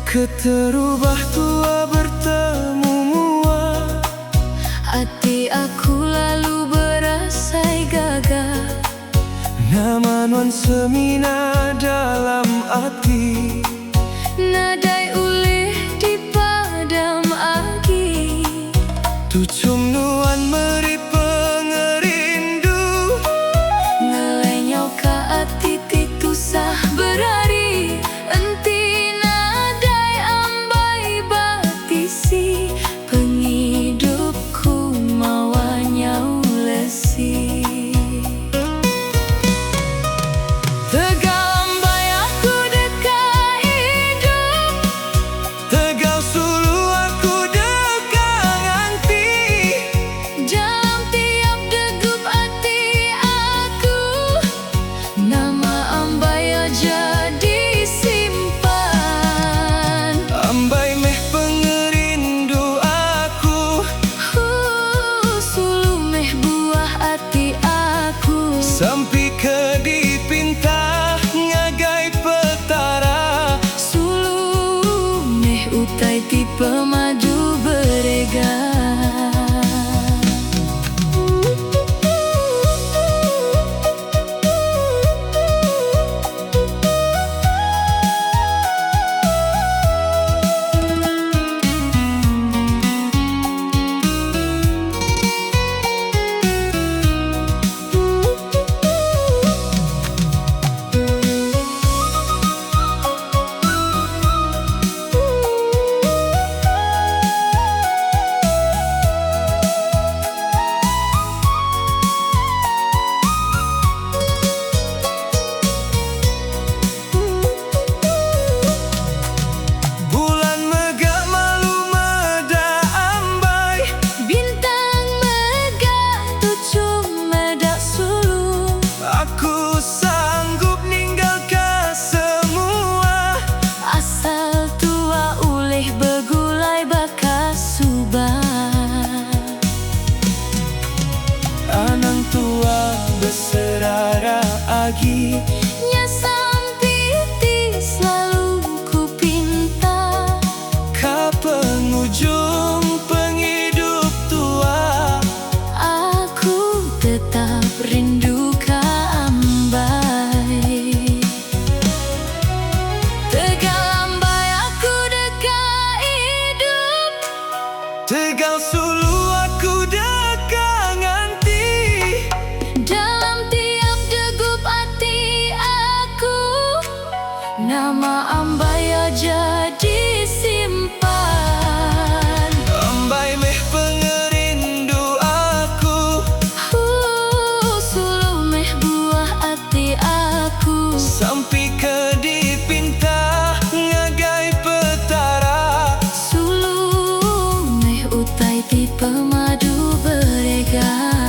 Keterubah tua bertemu mua, hati aku lalu berasai gagah. nama nuansa mina dalam hati, Nadai ulih di padam agi. tucum nuan meri pengerindu, Ngelenyau ka hati titu sah berari. Enti nadai ambai batisi, pengidupku mawanya ulesi. tegal ambai aku dekat hidup, tegal sulu aku dekat nganti. Dalam tiap degup hati aku, nama ambaya jadi simpan. Ambai meh pengerindu aku, Sulu meh buah hati aku. sampai ke dipinta ngagai petara. Sulu meh utai tipe madu berega. Bulan megak malu meda ambai, Bintang megah tucum medak sulu. aku sanggup ninggalkan semua. Asal tua ulih begulai bakas subah. Anang tua berserara agi, Nya sampiti selalu ku pinta. ka penghujung penghidup tua. Aku tetap rindu ka ambai. Tegal ambai aku dekat hidup, Tegal sulu aku dekat nganti. dalam tiap degup hati aku, nama ambaya jadi simpan. Ambai meh pengerindu aku, Sulu meh buah hati aku. sampai ke dipinta ngagai petara. Sulu meh utai tipe madu berega.